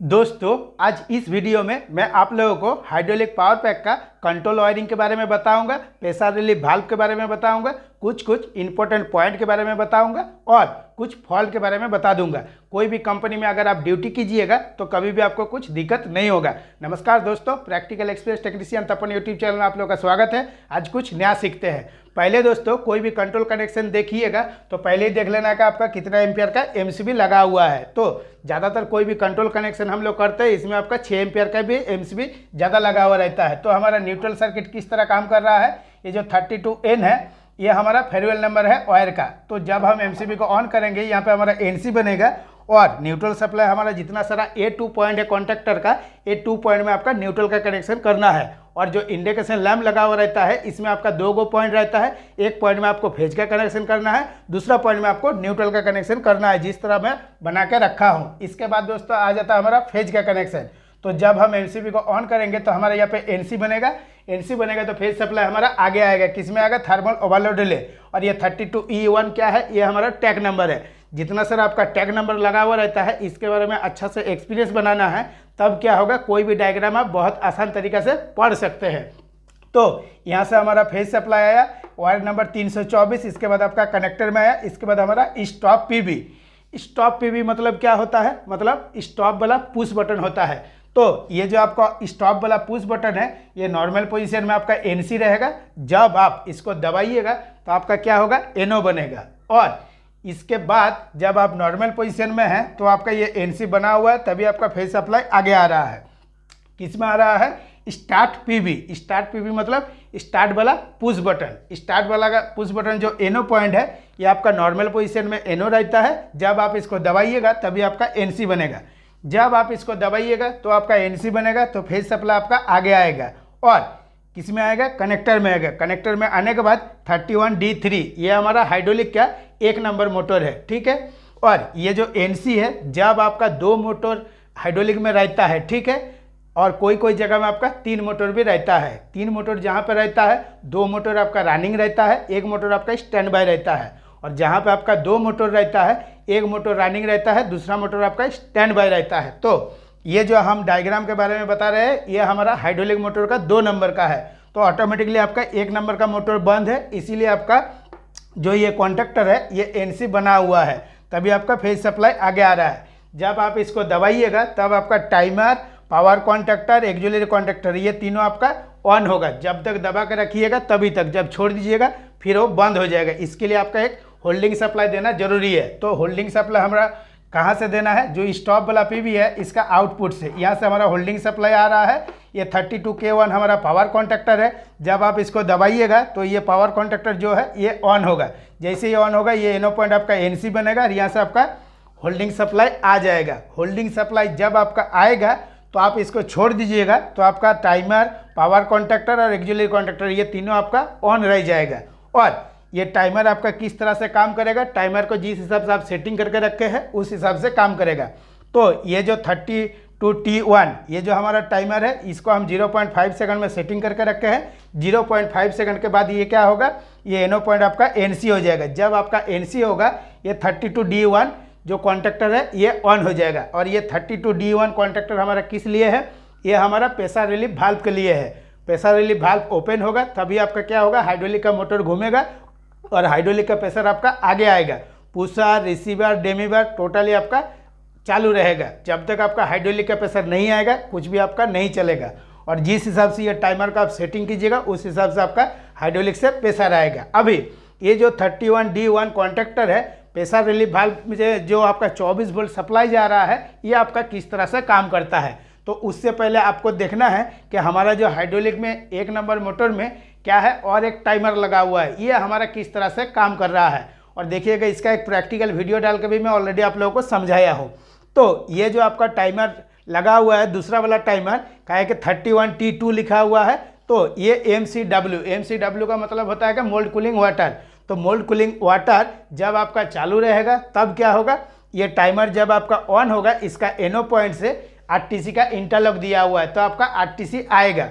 दोस्तों आज इस वीडियो में मैं आप लोगों को हाइड्रोलिक पावर पैक का कंट्रोल वायरिंग के बारे में बताऊंगा, प्रेशर रिलीफ वाल्व के बारे में बताऊंगा, कुछ इंपॉर्टेंट पॉइंट के बारे में बताऊंगा और कुछ फॉल्ट के बारे में बता दूंगा। कोई भी कंपनी में अगर आप ड्यूटी कीजिएगा तो कभी भी आपको कुछ दिक्कत नहीं होगा। नमस्कार दोस्तों, प्रैक्टिकल एक्सप्रेस टेक्नीशियन तपन यूट्यूब चैनल में आप लोगों का स्वागत है। आज कुछ नया सीखते हैं। पहले दोस्तों कोई भी कंट्रोल कनेक्शन देखिएगा तो पहले ही देख लेना का आपका कितना एम्पियर का एमसीबी लगा हुआ है। तो ज़्यादातर कोई भी कंट्रोल कनेक्शन हम लोग करते हैं इसमें आपका 6 एम्पियर का भी एमसीबी ज़्यादा लगा हुआ रहता है। तो हमारा न्यूट्रल सर्किट किस तरह काम कर रहा है, ये जो 32N है ये हमारा फेयरवेल नंबर है वायर का। तो जब हम एमसीबी को ऑन करेंगे यहाँ पे हमारा एनसी बनेगा और न्यूट्रल सप्लाई हमारा जितना सारा A2 पॉइंट है कॉन्टैक्टर का, A2 पॉइंट में आपका न्यूट्रल का कनेक्शन करना है। और जो इंडिकेशन लैम्प लगा हुआ रहता है इसमें आपका 2 गो पॉइंट रहता है। एक पॉइंट में आपको फेज का कनेक्शन करना है, दूसरा पॉइंट में आपको न्यूट्रल का कनेक्शन करना है, जिस तरह मैं बना के रखा हूँ। इसके बाद दोस्तों आ जाता है हमारा फेज का कनेक्शन। तो जब हम एमसीबी को ऑन करेंगे तो हमारे यहाँ पे एनसी बनेगा। एनसी बनेगा तो फेज सप्लाई हमारा आगे आएगा। किसमें आएगा? Thermal overload relay. और ये 32E1 क्या है? ये हमारा टैग नंबर है। जितना सर आपका टैग नंबर लगा हुआ रहता है इसके बारे में अच्छा से एक्सपीरियंस बनाना है, तब क्या होगा कोई भी डायग्राम आप बहुत आसान तरीके से पढ़ सकते हैं। तो यहाँ से हमारा फेज सप्लाई आया वायर नंबर 324। इसके बाद आपका कनेक्टर में आया। इसके बाद हमारा स्टॉप पीबी। स्टॉप पीबी मतलब क्या होता है? मतलब स्टॉप वाला पुश बटन होता है। तो ये जो आपका स्टॉप वाला पुश बटन है ये नॉर्मल पोजीशन में आपका एनसी रहेगा। जब आप इसको दबाइएगा तो आपका क्या होगा? एनओ बनेगा। और इसके बाद जब आप नॉर्मल पोजीशन में हैं तो आपका ये एनसी बना हुआ है, तभी आपका फेज सप्लाई आगे आ रहा है। किस में आ रहा है? Start PB. स्टार्ट पीबी मतलब स्टार्ट वाला पुश बटन। स्टार्ट वाला का पुश बटन जो एनओ पॉइंट है ये आपका नॉर्मल पोजीशन में एनओ रहता है। जब आप इसको दबाइएगा तभी आपका एनसी बनेगा। जब आप इसको दबाइएगा तो आपका एनसी बनेगा, तो फेज सप्लाई आपका आगे आएगा। और किस में आएगा? कनेक्टर में आएगा। कनेक्टर में आने के बाद 31D3 ये हमारा हाइड्रोलिक का 1 नंबर मोटर है, ठीक है। और ये जो एनसी है जब आपका 2 मोटर हाइड्रोलिक में रहता है, ठीक है। और कोई कोई जगह में आपका 3 मोटर भी रहता है। 3 मोटर जहाँ पर रहता है 2 मोटर आपका रनिंग रहता है, 1 मोटर आपका स्टैंड बाय रहता है। और जहाँ पे आपका 2 मोटर रहता है, 1 मोटर रनिंग रहता है, दूसरा मोटर आपका स्टैंड बाय रहता है। तो ये जो हम डायग्राम के बारे में बता रहे हैं ये हमारा हाइड्रोलिक मोटर का 2 नंबर का है। तो ऑटोमेटिकली आपका 1 नंबर का मोटर बंद है, इसीलिए आपका जो ये कॉन्टैक्टर है ये एनसी बना हुआ है, तभी आपका फेज सप्लाई आगे आ रहा है। जब आप इसको दबाइएगा तब आपका timer, power contactor, auxiliary contactor ये तीनों आपका ऑन होगा। जब तक दबा के रखिएगा तभी तक, जब छोड़ दीजिएगा फिर वो बंद हो जाएगा। इसके लिए आपका एक होल्डिंग सप्लाई देना जरूरी है। तो होल्डिंग सप्लाई हमारा कहाँ से देना है? जो स्टॉप वाला पीबी है इसका आउटपुट से, यहाँ से हमारा होल्डिंग सप्लाई आ रहा है। ये 32K1 हमारा पावर कॉन्टैक्टर है। जब आप इसको दबाइएगा तो ये पावर कॉन्टैक्टर जो है ये ऑन होगा। जैसे ही ऑन होगा ये एनओ पॉइंट आपका एनसी बनेगा और यहाँ से आपका होल्डिंग सप्लाई आ जाएगा। होल्डिंग सप्लाई जब आपका आएगा तो आप इसको छोड़ दीजिएगा तो आपका टाइमर, पावर कॉन्टैक्टर और एक्जुलरी कॉन्टैक्टर ये तीनों आपका ऑन रह जाएगा। और ये टाइमर आपका किस तरह से काम करेगा? टाइमर को जिस हिसाब से आप सेटिंग करके रखे हैं उस हिसाब से काम करेगा। तो ये जो 32T1 ये जो हमारा टाइमर है इसको हम 0.5 सेकंड में सेटिंग करके रखे हैं। 0.5 सेकंड के बाद ये क्या होगा? ये एनओ पॉइंट आपका एनसी हो जाएगा। जब आपका एनसी होगा ये 32D1 जो कॉन्टैक्टर है ये ऑन हो जाएगा। और ये 32D1 कॉन्टैक्टर हमारा किस लिए है? ये हमारा प्रेशर रिलीफ वाल्व के लिए है। प्रेशर रिलीफ वाल्व ओपन होगा तभी आपका क्या होगा? हाइड्रोलिक का मोटर घूमेगा और हाइड्रोलिक का प्रेशर आपका आगे आएगा। पुशर, रिसीवर, डेमीवर टोटली आपका चालू रहेगा। जब तक आपका हाइड्रोलिक का प्रेशर नहीं आएगा कुछ भी आपका नहीं चलेगा। और जिस हिसाब से ये टाइमर का आप सेटिंग कीजिएगा उस हिसाब से आपका हाइड्रोलिक से प्रेशर आएगा। अभी ये जो 31D1 कॉन्टैक्टर है प्रेशर रिलीफ वाल्व में जो आपका 24 वोल्ट सप्लाई जा रहा है ये आपका किस तरह से काम करता है। तो उससे पहले आपको देखना है कि हमारा जो हाइड्रोलिक में 1 नंबर मोटर में क्या है और एक टाइमर लगा हुआ है, ये हमारा किस तरह से काम कर रहा है। और देखिएगा इसका एक प्रैक्टिकल वीडियो डाल के भी मैं ऑलरेडी आप लोगों को समझाया हूँ। तो ये जो आपका टाइमर लगा हुआ है दूसरा वाला टाइमर का है कि 31T2 लिखा हुआ है। तो ये MCW का मतलब होता है कि मोल्ड कूलिंग वाटर। तो मोल्ड कूलिंग वाटर जब आपका चालू रहेगा तब क्या होगा? ये टाइमर जब आपका ऑन होगा इसका एनओ पॉइंट से आरटीसी का इंटरलॉक दिया हुआ है तो आपका आरटीसी आएगा।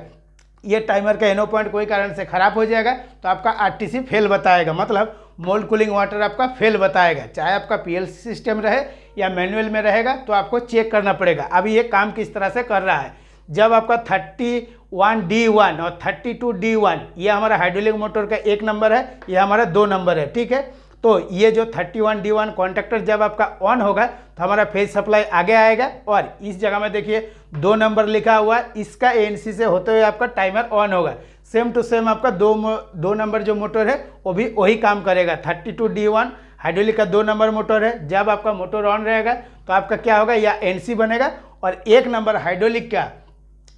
ये टाइमर का एनओ पॉइंट कोई कारण से खराब हो जाएगा तो आपका आरटीसी फेल बताएगा, मतलब मोल्ड कूलिंग वाटर आपका फेल बताएगा। चाहे आपका पीएलसी सिस्टम रहे या मैनुअल में रहेगा तो आपको चेक करना पड़ेगा। अभी ये काम किस तरह से कर रहा है। जब आपका 31D1 और 32D1 ये हमारा हाइड्रोलिक मोटर का 1 नंबर है, ये हमारा 2 नंबर है, ठीक है। तो ये जो 31D1 कॉन्टैक्टर जब आपका ऑन होगा तो हमारा फेज सप्लाई आगे आएगा और इस जगह में देखिए 2 नंबर लिखा हुआ है, इसका ANC से होते हुए आपका टाइमर ऑन होगा। सेम टू सेम आपका 2 नंबर जो मोटर है वो भी वही काम करेगा। 32D1 हाइड्रोलिक का 2 नंबर मोटर है। जब आपका मोटर ऑन रहेगा तो आपका क्या होगा, या NC बनेगा और 1 नंबर हाइड्रोलिक का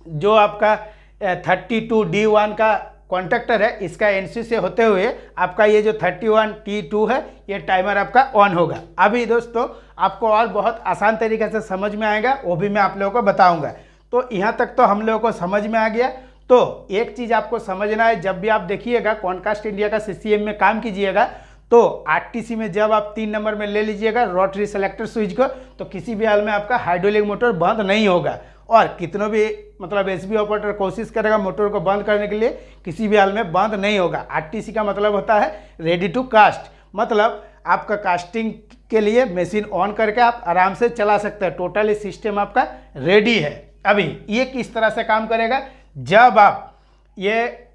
जो आपका 32D1 का कॉन्टैक्टर है इसका NC से होते हुए आपका ये जो 31T2 है ये टाइमर आपका ऑन होगा। अभी दोस्तों आपको और बहुत आसान तरीके से समझ में आएगा, वो भी मैं आप लोगों को बताऊंगा। तो यहाँ तक तो हम लोगों को समझ में आ गया। तो एक चीज़ आपको समझना है, जब भी आप देखिएगा कॉनकास्ट इंडिया का CCM में काम कीजिएगा तो RTC में जब आप 3 नंबर में ले लीजिएगा रोटरी सेलेक्टर स्विच को, तो किसी भी हाल में आपका हाइड्रोलिक मोटर बंद नहीं होगा। और कितनों भी मतलब SB ऑपरेटर कोशिश करेगा मोटर को बंद करने के लिए, किसी भी हाल में बंद नहीं होगा। RTC का मतलब होता है रेडी टू कास्ट, मतलब आपका कास्टिंग के लिए मशीन ऑन करके आप आराम से चला सकते हैं। टोटली सिस्टम आपका रेडी है। अभी ये किस तरह से काम करेगा, जब आप ये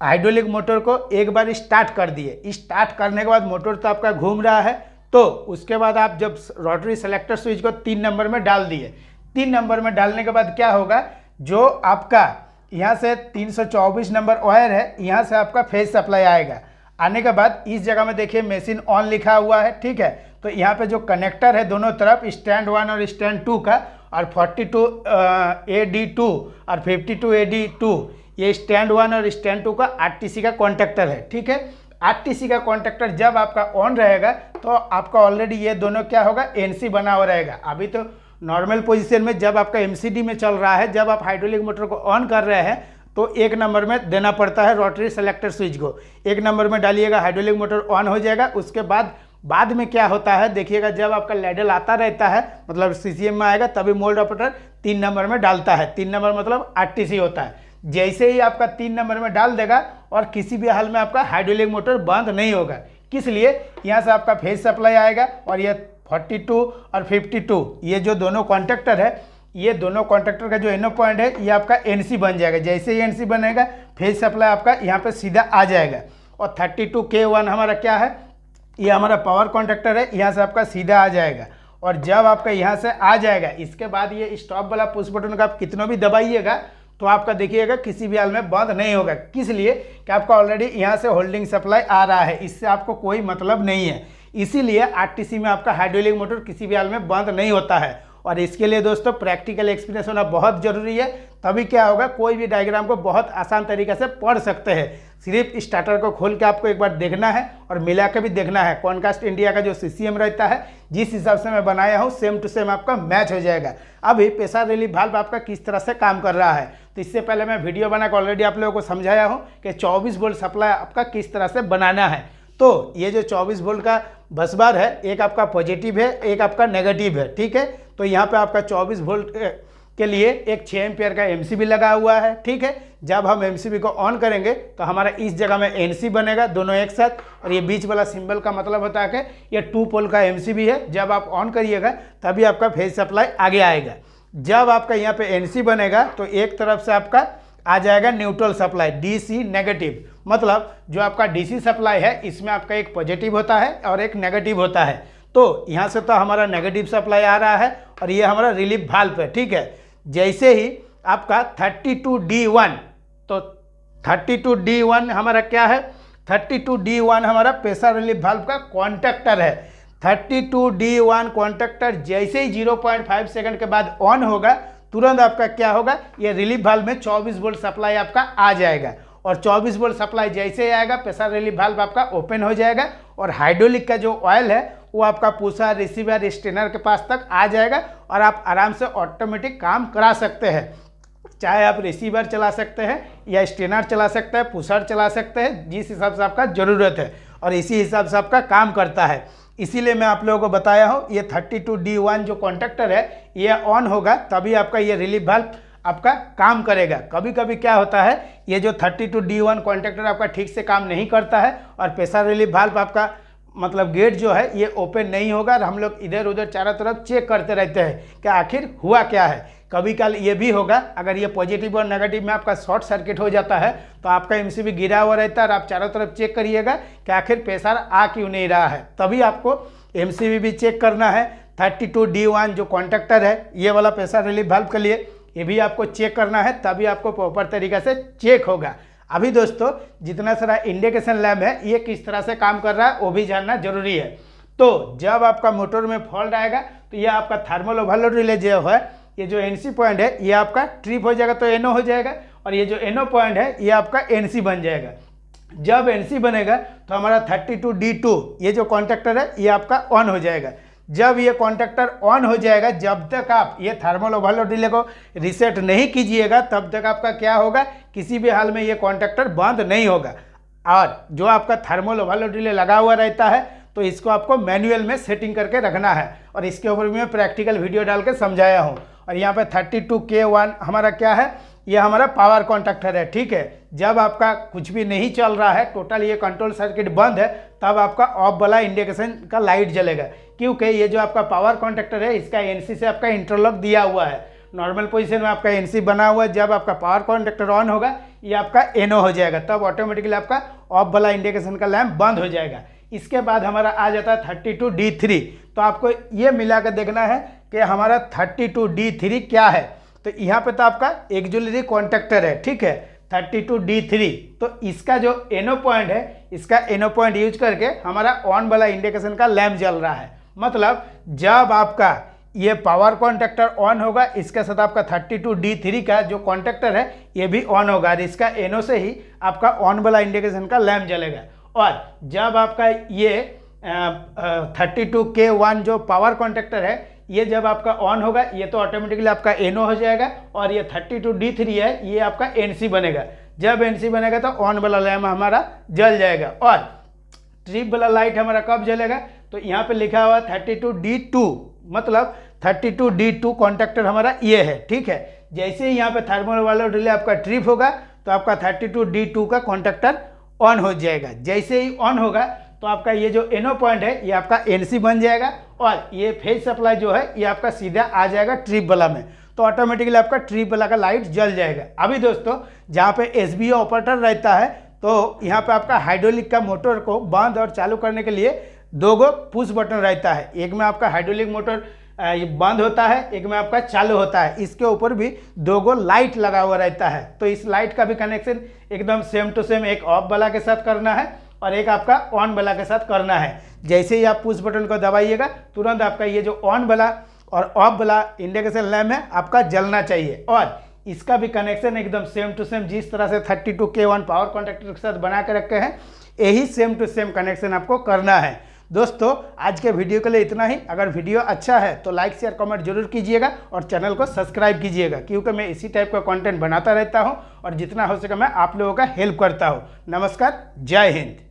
हाइड्रोलिक मोटर को एक बार स्टार्ट कर दिए, स्टार्ट करने के बाद मोटर तो आपका घूम रहा है, तो उसके बाद आप जब रोटरी सेलेक्टर स्विच को 3 नंबर में डाल दिए, 3 नंबर में डालने के बाद क्या होगा, जो आपका यहाँ से 324 नंबर वायर है यहाँ से आपका फेज सप्लाई आएगा। आने के बाद इस जगह में देखिए मशीन ऑन लिखा हुआ है, ठीक है। तो यहाँ पे जो कनेक्टर है दोनों तरफ स्टैंड 1 और स्टैंड 2 का, और 42AD2 और 52AD2 ये स्टैंड 1 और स्टैंड 2 का RTC का कॉन्टैक्टर है, ठीक है। RTC का कॉन्टैक्टर जब आपका ऑन रहेगा तो आपका ऑलरेडी ये दोनों क्या होगा, NC बना हुआ रहेगा। अभी तो नॉर्मल पोजीशन में जब आपका MCD में चल रहा है, जब आप हाइड्रोलिक मोटर को ऑन कर रहे हैं तो 1 नंबर में देना पड़ता है रोटरी सेलेक्टर स्विच को। 1 नंबर में डालिएगा, हाइड्रोलिक मोटर ऑन हो जाएगा। उसके बाद में क्या होता है देखिएगा, जब आपका लैडल आता रहता है मतलब CCM में आएगा तभी मोल्ड ऑपरेटर 3 नंबर में डालता है। 3 नंबर मतलब RTC होता है। जैसे ही आपका 3 नंबर में डाल देगा और किसी भी हाल में आपका हाइड्रोलिक मोटर बंद नहीं होगा। किस लिए, यहाँ से आपका फेज सप्लाई आएगा और ये 42 और 52 ये जो दोनों कॉन्टैक्टर है, ये दोनों कॉन्टैक्टर का जो एनो पॉइंट है ये आपका NC बन जाएगा। जैसे ही NC बनेगा फेज सप्लाई आपका यहाँ पे सीधा आ जाएगा। और 32K1 हमारा क्या है, ये हमारा पावर कॉन्टैक्टर है, यहाँ से आपका सीधा आ जाएगा। और जब आपका यहाँ से आ जाएगा इसके बाद ये स्टॉप वाला पुश बटन का आप कितना भी दबाइएगा तो आपका देखिएगा किसी भी हाल में बंद नहीं होगा। किस लिए कि आपका ऑलरेडी यहाँ से होल्डिंग सप्लाई आ रहा है, इससे आपको कोई मतलब नहीं है। इसीलिए RTC में आपका हाइड्रोलिक मोटर किसी भी हाल में बंद नहीं होता है। और इसके लिए दोस्तों प्रैक्टिकल एक्सपीरियंस होना बहुत ज़रूरी है, तभी क्या होगा, कोई भी डायग्राम को बहुत आसान तरीके से पढ़ सकते हैं। सिर्फ स्टार्टर को खोल के आपको एक बार देखना है और मिला के भी देखना है। कॉनकास्ट इंडिया का जो CCM रहता है जिस हिसाब से मैं बनाया हूँ सेम टू सेम आपका मैच हो जाएगा। अभी प्रेशर रिलीफ वाल्व आपका किस तरह से काम कर रहा है, तो इससे पहले मैं वीडियो बनाकर ऑलरेडी आप लोगों को समझाया हूँ कि 24 वोल्ट सप्लाई आपका किस तरह से बनाना है। तो ये जो 24 वोल्ट का बस बार है, एक आपका पॉजिटिव है, एक आपका नेगेटिव है, ठीक है। तो यहाँ पे आपका 24 वोल्ट के लिए एक 6 एम्पियर का MCB लगा हुआ है, ठीक है। जब हम MCB को ऑन करेंगे तो हमारा इस जगह में NC बनेगा दोनों एक साथ, और ये बीच वाला सिंबल का मतलब होता है कि ये 2 पोल का MCB है। जब आप ऑन करिएगा तभी आपका फेज सप्लाई आगे आएगा। जब आपका यहाँ पे NC बनेगा तो एक तरफ से आपका आ जाएगा न्यूट्रल सप्लाई DC नेगेटिव, मतलब जो आपका DC सप्लाई है इसमें आपका एक पॉजिटिव होता है और एक नेगेटिव होता है। तो यहाँ से तो हमारा नेगेटिव सप्लाई आ रहा है और ये हमारा रिलीफ वाल्व है, ठीक है। जैसे ही आपका 32D1, तो 32D1 हमारा क्या है, 32D1 हमारा प्रेशर रिलीफ वाल्व का कॉन्टैक्टर है। 32D1 कॉन्टैक्टर जैसे ही 0.5 सेकंड के बाद ऑन होगा तुरंत आपका क्या होगा, ये रिलीफ वाल्व में 24 वोल्ट सप्लाई आपका आ जाएगा। और 24 वोल्ट सप्लाई जैसे ही आएगा प्रेशर रिलीफ वाल्व आपका ओपन हो जाएगा और हाइड्रोलिक का जो ऑयल है वो आपका पुशर, रिसीवर, स्टेनर के पास तक आ जाएगा और आप आराम से ऑटोमेटिक काम करा सकते हैं। चाहे आप रिसीवर चला सकते हैं या स्टेनर चला सकते हैं, पुशर चला सकते हैं, जिस हिसाब से आपका ज़रूरत है और इसी हिसाब से आपका काम करता है। इसीलिए मैं आप लोगों को बताया हूँ ये 32D1 जो कॉन्टैक्टर है ये ऑन होगा तभी आपका ये रिलीफ वाल्व आपका काम करेगा। कभी कभी क्या होता है, ये जो 32D1 कॉन्टैक्टर आपका ठीक से काम नहीं करता है और प्रेशर रिलीफ वाल्व आपका मतलब गेट जो है ये ओपन नहीं होगा और हम लोग इधर उधर चारों तरफ चेक करते रहते हैं कि आखिर हुआ क्या है। कभी कल ये भी होगा, अगर ये पॉजिटिव और नेगेटिव में आपका शॉर्ट सर्किट हो जाता है तो आपका एमसीबी गिरा हुआ रहता है और आप चारों तरफ चेक करिएगा कि आखिर प्रेशर आ क्यों नहीं रहा है। तभी आपको एमसीबी भी चेक करना है। 32D1 जो कॉन्टैक्टर है ये वाला प्रेशर रिलीफ वाल्व के लिए, ये भी आपको चेक करना है, तभी आपको प्रॉपर तरीक़े से चेक होगा। अभी दोस्तों जितना सारा इंडिकेशन लैम्प है ये किस तरह से काम कर रहा है वो भी जानना जरूरी है। तो जब आपका मोटर में फॉल्ट आएगा तो ये आपका थर्मल ओवरलोड रिले जो है, ये जो एनसी पॉइंट है ये आपका ट्रिप हो जाएगा तो एनओ हो जाएगा, और ये जो एनओ पॉइंट है ये आपका एनसी बन जाएगा। जब एनसी बनेगा तो हमारा 32D2 ये जो कॉन्टैक्टर है ये आपका ऑन हो जाएगा। जब ये कॉन्टैक्टर ऑन हो जाएगा, जब तक आप ये थर्मल ओवरलोड रिले को रीसेट नहीं कीजिएगा तब तक आपका क्या होगा, किसी भी हाल में ये कॉन्टैक्टर बंद नहीं होगा। और जो आपका थर्मल ओवरलोड रिले लगा हुआ रहता है तो इसको आपको मैनुअल में सेटिंग करके रखना है, और इसके ऊपर भी मैं प्रैक्टिकल वीडियो डाल के समझाया हूँ। और यहाँ पे 32K1 हमारा क्या है, ये हमारा पावर कॉन्टैक्टर है, ठीक है। जब आपका कुछ भी नहीं चल रहा है, टोटल ये कंट्रोल सर्किट बंद है, तब आपका ऑफ वाला इंडिकेशन का लाइट जलेगा, क्योंकि ये जो आपका पावर कॉन्टैक्टर है इसका एनसी से आपका इंटरलॉक दिया हुआ है। नॉर्मल पोजीशन में आपका एनसी बना हुआ है, जब आपका पावर कॉन्टैक्टर ऑन होगा ये आपका एनओ हो जाएगा, तब ऑटोमेटिकली आपका ऑफ वाला इंडिकेशन का लैम्प बंद हो जाएगा। इसके बाद हमारा आ जाता है 32D3। तो आपको ये मिला कर देखना है कि हमारा 32D3 क्या है। तो यहाँ पे तो आपका एक्सिलरी कॉन्टैक्टर है, ठीक है, 32D3। तो इसका जो एनओ पॉइंट है, इसका एनओ पॉइंट यूज करके हमारा ऑन वाला इंडिकेशन का लैम्प जल रहा है। मतलब जब आपका ये पावर कॉन्टैक्टर ऑन होगा, इसके साथ आपका 32D3 का जो कॉन्टैक्टर है ये भी ऑन होगा, और इसका एनओ से ही आपका ऑन वाला इंडिकेशन का लैम्प जलेगा। और जब आपका ये 32K1 जो पावर कॉन्टैक्टर है ये जब आपका ऑन होगा, ये तो ऑटोमेटिकली आपका एनओ हो जाएगा, और ये 32D3 है ये आपका एनसी बनेगा। जब एनसी बनेगा तो ऑन वाला लैम्प हमारा जल जाएगा। और ट्रिप वाला लाइट हमारा कब जलेगा, तो यहाँ पे लिखा हुआ 32D2, मतलब 32D2 कॉन्टैक्टर हमारा ये है, ठीक है। जैसे ही यहाँ पे थर्मल ओवरलोड रिले आपका ट्रिप होगा तो आपका 32D2 का कॉन्टैक्टर ऑन हो जाएगा। जैसे ही ऑन होगा तो आपका ये जो एनओ पॉइंट है ये आपका एनसी बन जाएगा, और ये फेज सप्लाई जो है ये आपका सीधा आ जाएगा ट्रिप वाला में, तो ऑटोमेटिकली आपका ट्रिप वाला का लाइट जल जाएगा। अभी दोस्तों जहाँ पे एसबीओ ऑपरेटर रहता है तो यहाँ पे आपका हाइड्रोलिक का मोटर को बंद और चालू करने के लिए दो गो पुश बटन रहता है। एक में आपका हाइड्रोलिक मोटर बंद होता है, एक में आपका चालू होता है। इसके ऊपर भी दो गो लाइट लगा हुआ रहता है। तो इस लाइट का भी कनेक्शन एकदम सेम टू सेम एक ऑफ वाला के साथ करना है और एक आपका ऑन वाला के साथ करना है। जैसे ही आप पुश बटन को दबाइएगा तुरंत आपका ये जो ऑन वाला और ऑफ वाला इंडिकेशन लैम्प है आपका जलना चाहिए। और इसका भी कनेक्शन एकदम सेम टू सेम, जिस तरह से 32K1 पावर कॉन्टैक्टर के साथ बना के रखे हैं यही सेम टू सेम कनेक्शन आपको करना है। दोस्तों आज के वीडियो के लिए इतना ही। अगर वीडियो अच्छा है तो लाइक शेयर कमेंट जरूर कीजिएगा और चैनल को सब्सक्राइब कीजिएगा, क्योंकि मैं इसी टाइप का कंटेंट बनाता रहता हूं और जितना हो सके मैं आप लोगों का हेल्प करता हूं। नमस्कार, जय हिंद।